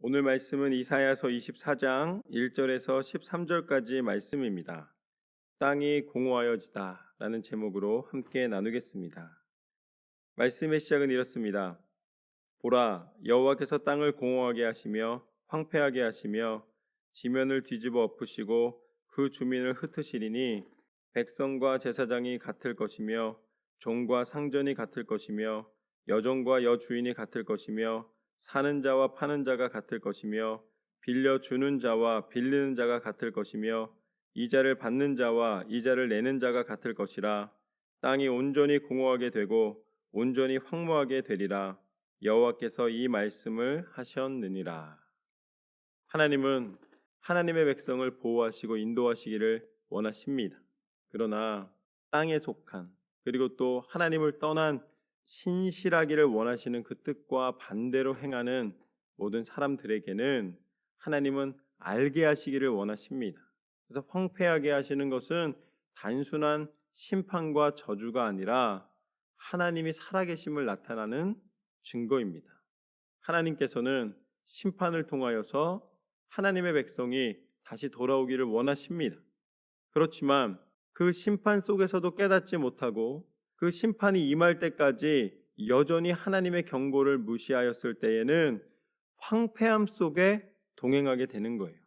오늘 말씀은 이사야서 24장 1절에서 13절까지 말씀입니다. 땅이 공허하여지다 라는 제목으로 함께 나누겠습니다. 말씀의 시작은 이렇습니다. 보라, 여호와께서 땅을 공허하게 하시며 황폐하게 하시며 지면을 뒤집어 엎으시고 그 주민을 흩으시리니 백성과 제사장이 같을 것이며 종과 상전이 같을 것이며 여종과 여주인이 같을 것이며 사는 자와 파는 자가 같을 것이며 빌려주는 자와 빌리는 자가 같을 것이며 이자를 받는 자와 이자를 내는 자가 같을 것이라. 땅이 온전히 공허하게 되고 온전히 황무하게 되리라. 여호와께서 이 말씀을 하셨느니라. 하나님은 하나님의 백성을 보호하시고 인도하시기를 원하십니다. 그러나 땅에 속한 그리고 또 하나님을 떠난 신실하기를 원하시는 그 뜻과 반대로 행하는 모든 사람들에게는 하나님은 알게 하시기를 원하십니다. 그래서 황폐하게 하시는 것은 단순한 심판과 저주가 아니라 하나님이 살아계심을 나타나는 증거입니다. 하나님께서는 심판을 통하여서 하나님의 백성이 다시 돌아오기를 원하십니다. 그렇지만 그 심판 속에서도 깨닫지 못하고 그 심판이 임할 때까지 여전히 하나님의 경고를 무시하였을 때에는 황폐함 속에 동행하게 되는 거예요.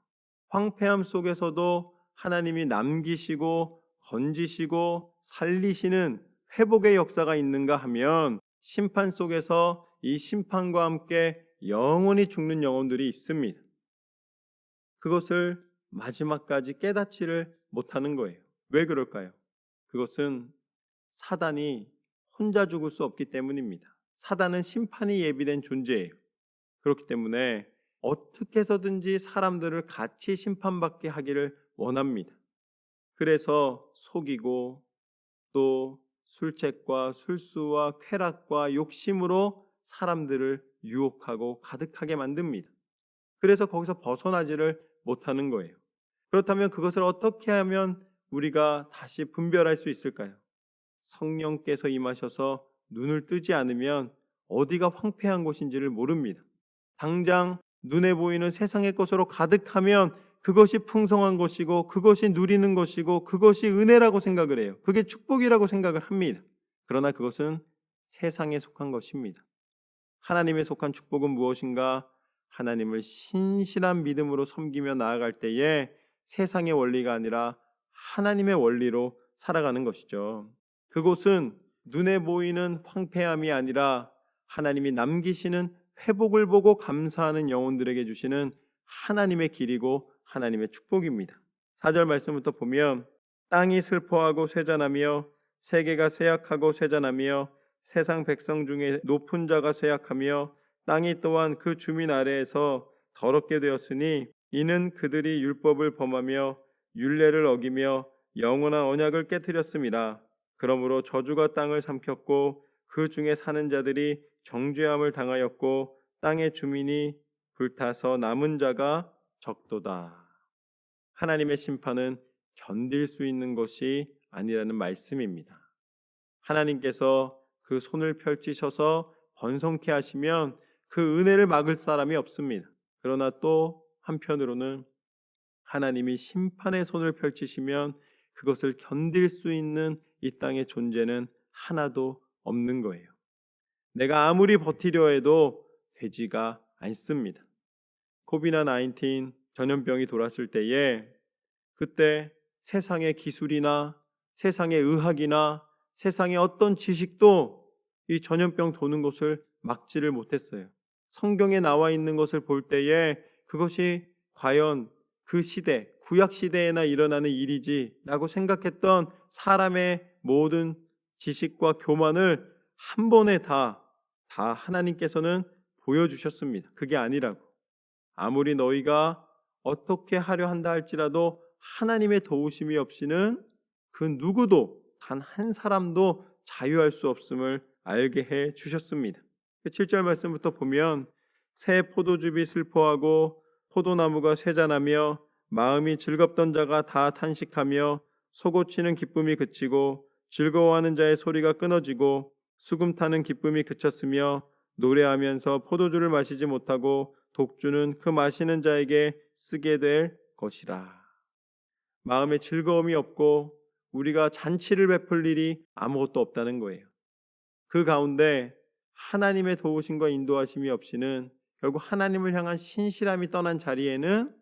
황폐함 속에서도 하나님이 남기시고 건지시고 살리시는 회복의 역사가 있는가 하면 심판 속에서 이 심판과 함께 영원히 죽는 영혼들이 있습니다. 그것을 마지막까지 깨닫지를 못하는 거예요. 왜 그럴까요? 그것은 사단이 혼자 죽을 수 없기 때문입니다. 사단은 심판이 예비된 존재예요. 그렇기 때문에 어떻게 해서든지 사람들을 같이 심판받게 하기를 원합니다. 그래서 속이고 또 술책과 술수와 쾌락과 욕심으로 사람들을 유혹하고 가득하게 만듭니다. 그래서 거기서 벗어나지를 못하는 거예요. 그렇다면 그것을 어떻게 하면 우리가 다시 분별할 수 있을까요? 성령께서 임하셔서 눈을 뜨지 않으면 어디가 황폐한 곳인지를 모릅니다. 당장 눈에 보이는 세상의 것으로 가득하면 그것이 풍성한 것이고 그것이 누리는 것이고 그것이 은혜라고 생각을 해요. 그게 축복이라고 생각을 합니다. 그러나 그것은 세상에 속한 것입니다. 하나님에 속한 축복은 무엇인가? 하나님을 신실한 믿음으로 섬기며 나아갈 때에 세상의 원리가 아니라 하나님의 원리로 살아가는 것이죠. 그곳은 눈에 보이는 황폐함이 아니라 하나님이 남기시는 회복을 보고 감사하는 영혼들에게 주시는 하나님의 길이고 하나님의 축복입니다. 4절 말씀부터 보면 땅이 슬퍼하고 쇠잔하며 세계가 쇠약하고 쇠잔하며 세상 백성 중에 높은 자가 쇠약하며 땅이 또한 그 주민 아래에서 더럽게 되었으니 이는 그들이 율법을 범하며 율례를 어기며 영원한 언약을 깨뜨렸음이라. 그러므로 저주가 땅을 삼켰고 그 중에 사는 자들이 정죄함을 당하였고 땅의 주민이 불타서 남은 자가 적도다. 하나님의 심판은 견딜 수 있는 것이 아니라는 말씀입니다. 하나님께서 그 손을 펼치셔서 번성케 하시면 그 은혜를 막을 사람이 없습니다. 그러나 또 한편으로는 하나님이 심판의 손을 펼치시면 그것을 견딜 수 있는 이 땅의 존재는 하나도 없는 거예요. 내가 아무리 버티려 해도 되지가 않습니다. 코비드-19 전염병이 돌았을 때에 그때 세상의 기술이나 세상의 의학이나 세상의 어떤 지식도 이 전염병 도는 것을 막지를 못했어요. 성경에 나와 있는 것을 볼 때에 그것이 과연 그 시대, 구약 시대에나 일어나는 일이지라고 생각했던 사람의 모든 지식과 교만을 한 번에 다 하나님께서는 보여주셨습니다. 그게 아니라고. 아무리 너희가 어떻게 하려 한다 할지라도 하나님의 도우심이 없이는 그 누구도 단 한 사람도 자유할 수 없음을 알게 해 주셨습니다. 7절 말씀부터 보면 새 포도즙이 슬퍼하고 포도나무가 쇠잔하며 마음이 즐겁던 자가 다 탄식하며 솟구치는 기쁨이 그치고 즐거워하는 자의 소리가 끊어지고 수금 타는 기쁨이 그쳤으며 노래하면서 포도주를 마시지 못하고 독주는 그 마시는 자에게 쓰게 될 것이라. 마음에 즐거움이 없고 우리가 잔치를 베풀 일이 아무것도 없다는 거예요. 그 가운데 하나님의 도우심과 인도하심이 없이는 결국 하나님을 향한 신실함이 떠난 자리에는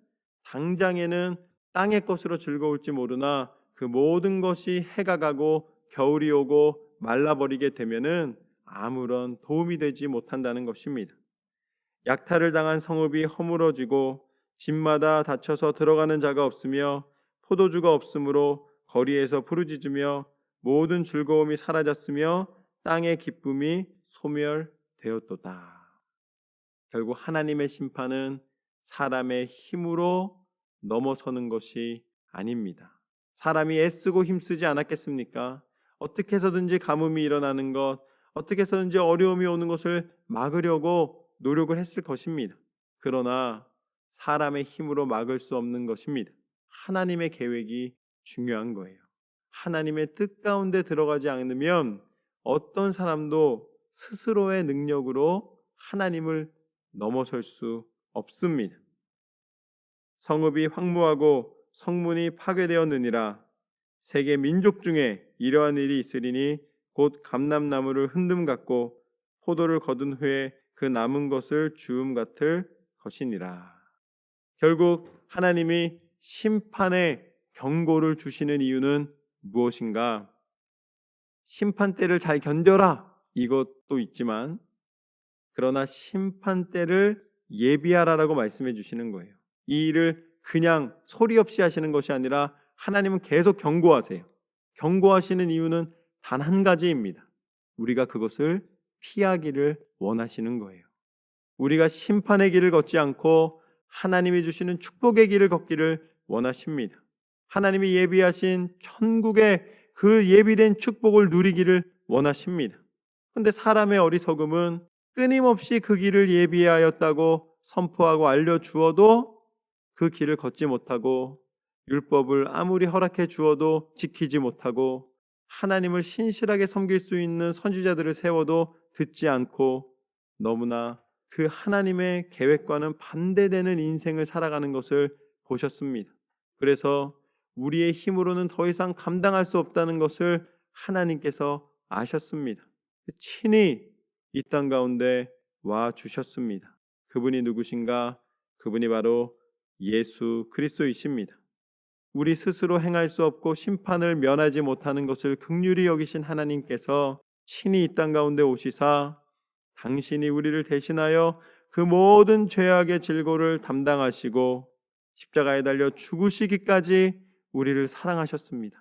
당장에는 땅의 것으로 즐거울지 모르나 그 모든 것이 해가 가고 겨울이 오고 말라버리게 되면은 아무런 도움이 되지 못한다는 것입니다. 약탈을 당한 성읍이 허물어지고 집마다 닫혀서 들어가는 자가 없으며 포도주가 없으므로 거리에서 부르짖으며 모든 즐거움이 사라졌으며 땅의 기쁨이 소멸되었도다. 결국 하나님의 심판은 사람의 힘으로 넘어서는 것이 아닙니다. 사람이 애쓰고 힘쓰지 않았겠습니까? 어떻게 해서든지 가뭄이 일어나는 것, 어떻게 해서든지 어려움이 오는 것을 막으려고 노력을 했을 것입니다. 그러나 사람의 힘으로 막을 수 없는 것입니다. 하나님의 계획이 중요한 거예요. 하나님의 뜻 가운데 들어가지 않으면 어떤 사람도 스스로의 능력으로 하나님을 넘어설 수 없습니다. 성읍이 황무하고 성문이 파괴되었느니라. 세계 민족 중에 이러한 일이 있으리니 곧 감람나무를 흔듦 같고 포도를 거둔 후에 그 남은 것을 주움 같을 것이니라. 결국 하나님이 심판의 경고를 주시는 이유는 무엇인가? 심판 때를 잘 견뎌라, 이것도 있지만 그러나 심판 때를 예비하라라고 말씀해 주시는 거예요. 이 일을 그냥 소리 없이 하시는 것이 아니라 하나님은 계속 경고하세요. 경고하시는 이유는 단 한 가지입니다. 우리가 그것을 피하기를 원하시는 거예요. 우리가 심판의 길을 걷지 않고 하나님이 주시는 축복의 길을 걷기를 원하십니다. 하나님이 예비하신 천국의 그 예비된 축복을 누리기를 원하십니다. 그런데 사람의 어리석음은 끊임없이 그 길을 예비하였다고 선포하고 알려주어도 그 길을 걷지 못하고 율법을 아무리 허락해 주어도 지키지 못하고 하나님을 신실하게 섬길 수 있는 선지자들을 세워도 듣지 않고 너무나 그 하나님의 계획과는 반대되는 인생을 살아가는 것을 보셨습니다. 그래서 우리의 힘으로는 더 이상 감당할 수 없다는 것을 하나님께서 아셨습니다. 친히 이 땅 가운데 와 주셨습니다. 그분이 누구신가? 그분이 바로 예수 그리스도이십니다. 우리 스스로 행할 수 없고 심판을 면하지 못하는 것을 긍휼히 여기신 하나님께서 친히 이 땅 가운데 오시사 당신이 우리를 대신하여 그 모든 죄악의 질고를 담당하시고 십자가에 달려 죽으시기까지 우리를 사랑하셨습니다.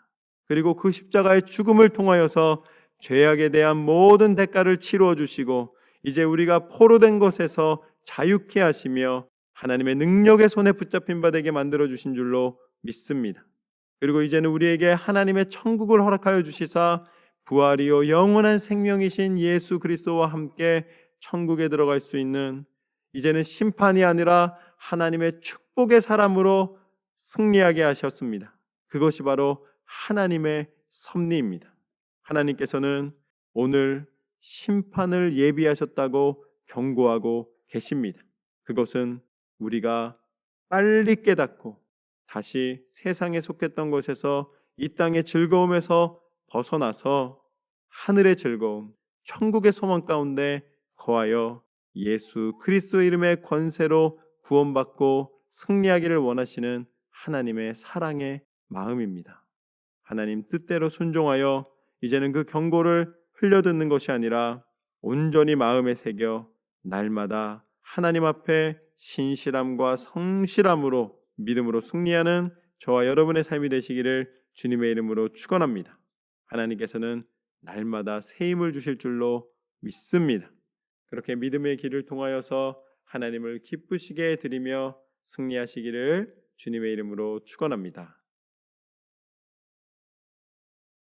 그리고 그 십자가의 죽음을 통하여서 죄악에 대한 모든 대가를 치루어 주시고 이제 우리가 포로된 것에서 자유케 하시며 하나님의 능력의 손에 붙잡힌 바 되게 만들어 주신 줄로 믿습니다. 그리고 이제는 우리에게 하나님의 천국을 허락하여 주시사 부활이요 영원한 생명이신 예수 그리스도와 함께 천국에 들어갈 수 있는 이제는 심판이 아니라 하나님의 축복의 사람으로 승리하게 하셨습니다. 그것이 바로 하나님의 섭리입니다. 하나님께서는 오늘 심판을 예비하셨다고 경고하고 계십니다. 그것은 우리가 빨리 깨닫고 다시 세상에 속했던 것에서 이 땅의 즐거움에서 벗어나서 하늘의 즐거움, 천국의 소망 가운데 거하여 예수 그리스도의 이름의 권세로 구원받고 승리하기를 원하시는 하나님의 사랑의 마음입니다. 하나님 뜻대로 순종하여 이제는 그 경고를 흘려듣는 것이 아니라 온전히 마음에 새겨 날마다 하나님 앞에 신실함과 성실함으로 믿음으로 승리하는 저와 여러분의 삶이 되시기를 주님의 이름으로 축원합니다. 하나님께서는 날마다 새 힘을 주실 줄로 믿습니다. 그렇게 믿음의 길을 통하여서 하나님을 기쁘시게 드리며 승리하시기를 주님의 이름으로 축원합니다.